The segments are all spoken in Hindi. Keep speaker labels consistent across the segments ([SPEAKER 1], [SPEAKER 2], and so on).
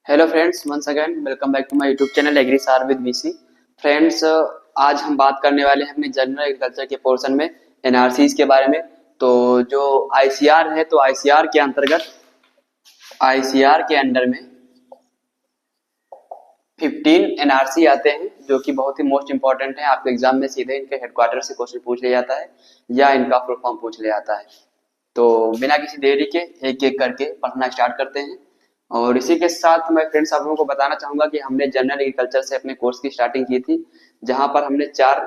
[SPEAKER 1] Hello friends, once again welcome back to my YouTube channel agri sir with VC. Friends, आज हम बात करने वाले हैं अपने जनरल एग्रीकल्चर के पोर्शन में एनआरसीज के बारे में। तो जो आईसीआर है, तो आईसीआर के अंतर्गत आईसीआर के अंडर में 15 एनआरसी आते हैं, जो कि बहुत ही मोस्ट इंपॉर्टेंट है। आपके एग्जाम में सीधे इनके हेडक्वार्टर से क्वेश्चन पूछ लिया जाता है या इनका फुल फॉर्म पूछ लिया जाता है। तो बिना किसी देरी के एक एक करके पढ़ना स्टार्ट करते हैं। और इसी के साथ मैं फ्रेंड्स आप लोगों को बताना चाहूंगा कि हमने जनरल एग्रीकल्चर से अपने कोर्स की स्टार्टिंग की थी, जहां पर हमने 4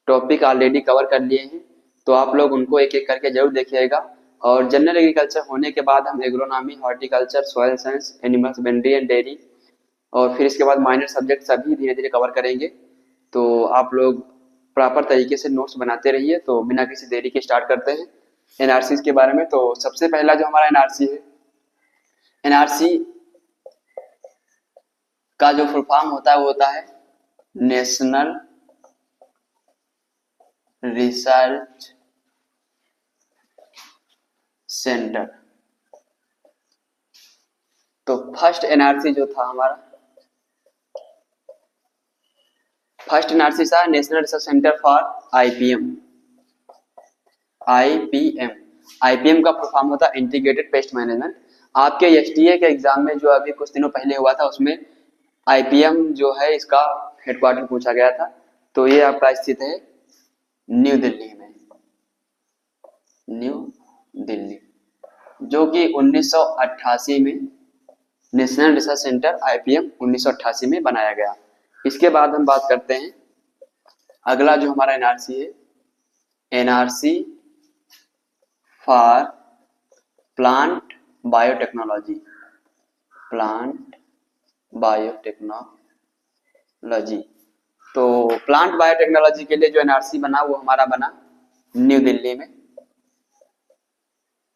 [SPEAKER 1] टॉपिक ऑलरेडी कवर कर लिए हैं। तो आप लोग उनको एक एक करके जरूर देखिएगा। और जनरल एग्रीकल्चर होने के बाद हम agronomy, horticulture, soil science, animal husbandry and dairy, और फिर इसके बाद माइनर सब्जेक्ट सभी धीरे धीरे कवर करेंगे। तो आप लोग प्रॉपर तरीके से नोट्स बनाते रहिए। तो बिना किसी देरी के स्टार्ट करते हैं एनआरसी के बारे में। तो सबसे पहला जो हमारा एनआरसी है, एनआरसी का जो फुल फॉर्म होता है वो होता है नेशनल रिसर्च सेंटर। तो फर्स्ट एनआरसी जो था हमारा, फर्स्ट एनआरसी था national research centre for IPM. IPM IPM का फुल फॉर्म होता है इंटीग्रेटेड पेस्ट मैनेजमेंट। आपके एसटीए के एग्जाम में जो अभी कुछ दिनों पहले हुआ था, उसमें आईपीएम जो है इसका हेडक्वार्टर पूछा गया था। तो ये आपका स्थित है न्यू दिल्ली में, न्यू दिल्ली, जो कि 1988 में नेशनल रिसर्च सेंटर आईपीएम 1988 में बनाया गया। इसके बाद हम बात करते हैं अगला जो हमारा एनआरसी है, NRC for plant biotechnology. Plant biotechnology, तो प्लांट बायोटेक्नोलॉजी के लिए जो एनआरसी बना वो हमारा बना न्यू दिल्ली में।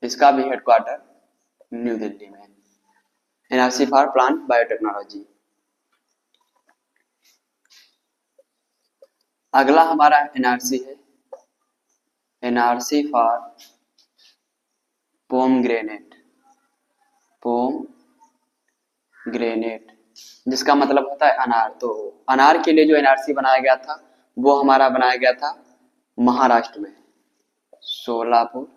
[SPEAKER 1] इसका भी हेडक्वार्टर न्यू दिल्ली में, एनआरसी फॉर प्लांट बायोटेक्नोलॉजी। अगला हमारा एनआरसी है एनआरसी फॉर पोमग्रेनेट। पोमग्रेनेट जिसका मतलब होता है अनार। तो अनार के लिए जो एनआरसी बनाया गया था वो हमारा बनाया गया था महाराष्ट्र में, सोलापुर,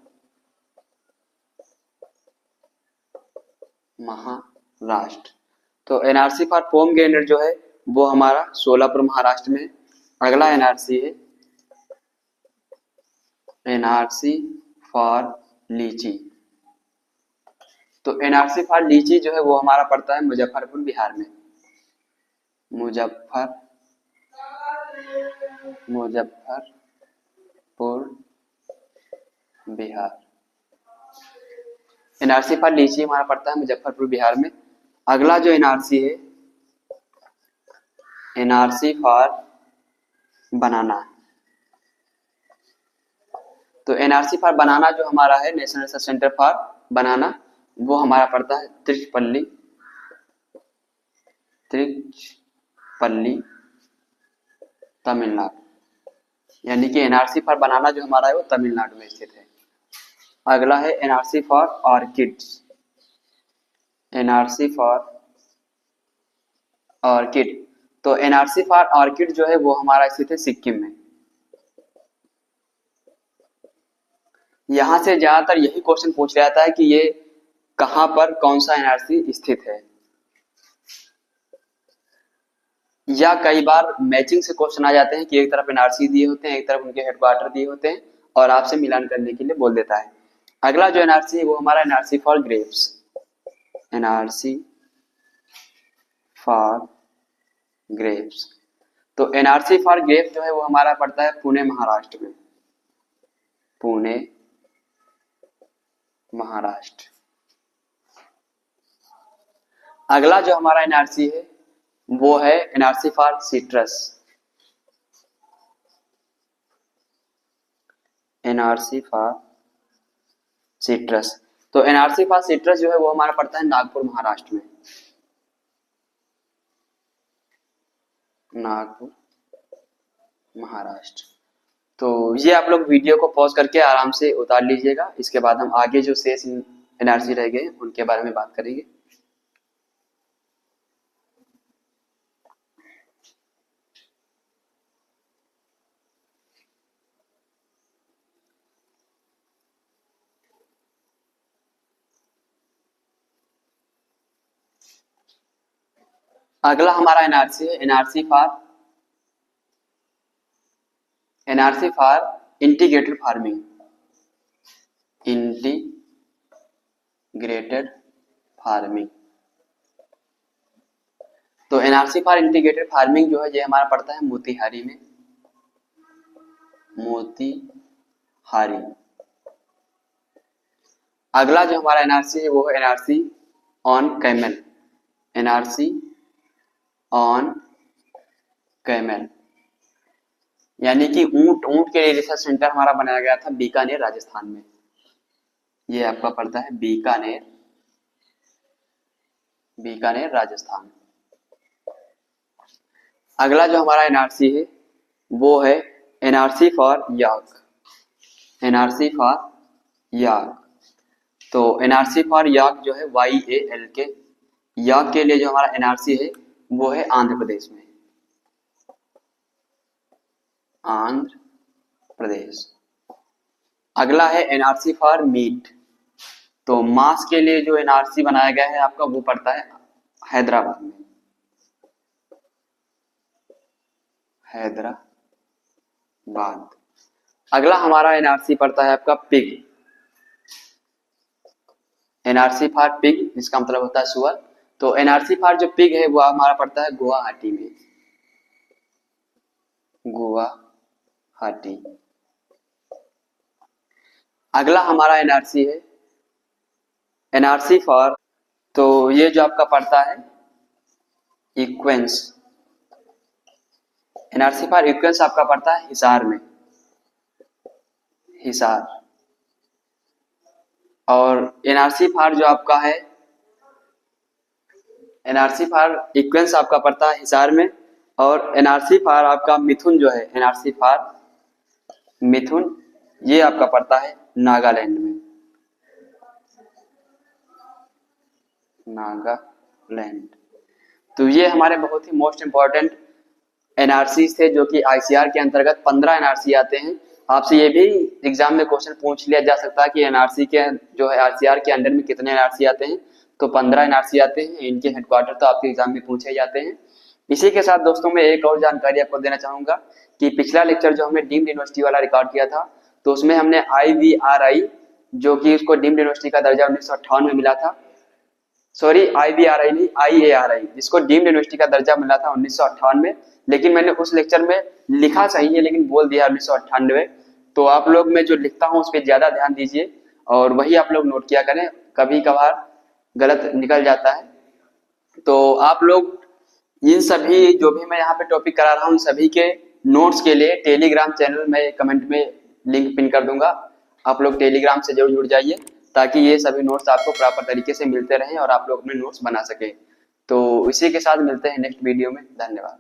[SPEAKER 1] महाराष्ट्र। तो एनआरसी फॉर पोमग्रेनेट जो है वो हमारा सोलापुर महाराष्ट्र में। अगला एनआरसी है एनआरसी फॉर लीची। तो एनआरसी फॉर लीची जो है वो हमारा पड़ता है मुजफ्फरपुर बिहार में, मुजफ्फरपुर बिहार। एनआरसी फॉर लीची हमारा पड़ता है मुजफ्फरपुर बिहार में। अगला जो एनआरसी है एनआरसी फॉर बनाना। तो एनआरसी फॉर बनाना जो हमारा है नेशनल रिसर्च सेंटर फॉर बनाना, वो हमारा पड़ता है त्रिचपल्ली तमिलनाडु। यानी कि एनआरसी फॉर बनाना जो हमारा है वो तमिलनाडु में स्थित है। अगला है NRC for orchids. NRC for orchid, तो एनआरसी फॉर ऑर्किड जो है वो हमारा स्थित है सिक्किम में। यहां से ज्यादातर यही क्वेश्चन पूछ जाता है कि ये कहां पर कौन सा एनआरसी स्थित है, या कई बार मैचिंग से क्वेश्चन आ जाते हैं कि एक तरफ एनआरसी दिए होते हैं, एक तरफ उनके हेडक्वार्टर दिए होते हैं, और आपसे मिलान करने के लिए बोल देता है। अगला जो एनआरसी है वो हमारा NRC for grapes. NRC for grapes, तो एनआरसी फॉर ग्रेप्स जो है वो हमारा पड़ता है पुणे महाराष्ट्र में, पुणे महाराष्ट्र। अगला जो हमारा एनआरसी है वो है NRC for citrus. NRC for citrus, तो एनआरसी फॉर सिट्रस जो है वो हमारा पड़ता है नागपुर महाराष्ट्र में, नागपुर महाराष्ट्र। तो ये आप लोग वीडियो को पॉज करके आराम से उतार लीजिएगा। इसके बाद हम आगे जो शेष एनआरसी रह गए उनके बारे में बात करेंगे। अगला हमारा एनआरसी है, NRC for integrated farming, integrated farming. तो एनआरसी फॉर इंटीग्रेटेड फार्मिंग जो है ये हमारा पड़ता है मोतीहारी में, मोतीहारी। अगला जो हमारा एनआरसी है वो है NRC on camel, NRC on camel, यानी कि ऊंट के लिए रिसर्च सेंटर हमारा बनाया गया था बीकानेर राजस्थान में। ये आपका पड़ता है बीकानेर राजस्थान। अगला जो हमारा एनआरसी है वो है NRC for yak, NRC for याक। तो एनआरसी फॉर याक जो है YALK, याक के लिए जो हमारा एनआरसी है वो है आंध्र प्रदेश में, आंध्र प्रदेश। अगला है एनआरसी फॉर मीट, तो मांस के लिए जो एनआरसी बनाया गया है आपका वो पड़ता है हैदराबाद में, हैदराबाद। अगला हमारा एनआरसी पड़ता है आपका पिग, एनआरसी फॉर पिग, इसका मतलब होता है सुअर। तो एनआरसी फॉर जो पिग है वो हमारा पड़ता है गुवाहाटी में, गुवाहाटी। अगला हमारा एनआरसी है एनआरसी फॉर, तो ये जो आपका पड़ता है इक्वेंस, एनआरसी फॉर इक्वेंस आपका पड़ता है हिसार में, हिसार। और एनआरसी फॉर जो आपका है एनआरसी फॉर इक्वेंस आपका पड़ता है हिसार में, और एनआरसी फॉर आपका मिथुन जो है, एनआरसी फॉर मिथुन, ये आपका पड़ता है नागालैंड में, नागालैंड। तो ये हमारे बहुत ही मोस्ट इंपॉर्टेंट एनआरसी थे जो कि आईसीआर के अंतर्गत 15 एनआरसी आते हैं। आपसे ये भी एग्जाम में क्वेश्चन पूछ लिया जा सकता है कि एनआरसी के जो है आईसीआर के अंडर में कितने एनआरसी आते हैं, तो 15 एनआरसी आते हैं। इनके हेडक्वार्टर तो आपके एग्जाम में पूछे जाते हैं। इसी के साथ दोस्तों मैं एक और जानकारी आपको देना चाहूंगा कि पिछला लेक्चर जो हमने डीम्ड यूनिवर्सिटी वाला रिकॉर्ड किया था, तो उसमें हमने IVRI जो कि उसको डीम्ड यूनिवर्सिटी का दर्जा 1958 में मिला था, सॉरी IVRI नहीं IARI, जिसको डीम्ड यूनिवर्सिटी का दर्जा मिला था 1958 में, लेकिन मैंने उस लेक्चर में लिखा सही है लेकिन बोल दिया 1998। तो आप लोग मैं जो लिखता हूँ उस पर ज्यादा ध्यान दीजिए और वही आप लोग नोट किया करें, कभी कभार गलत निकल जाता है। तो आप लोग इन सभी जो भी मैं यहाँ पे टॉपिक करा रहा हूँ सभी के नोट्स के लिए टेलीग्राम चैनल में कमेंट में लिंक पिन कर दूंगा, आप लोग टेलीग्राम से जरूर जुड़ जाइए ताकि ये सभी नोट्स आपको प्रॉपर तरीके से मिलते रहें और आप लोग अपने नोट्स बना सके। तो इसी के साथ मिलते हैं नेक्स्ट वीडियो में, धन्यवाद।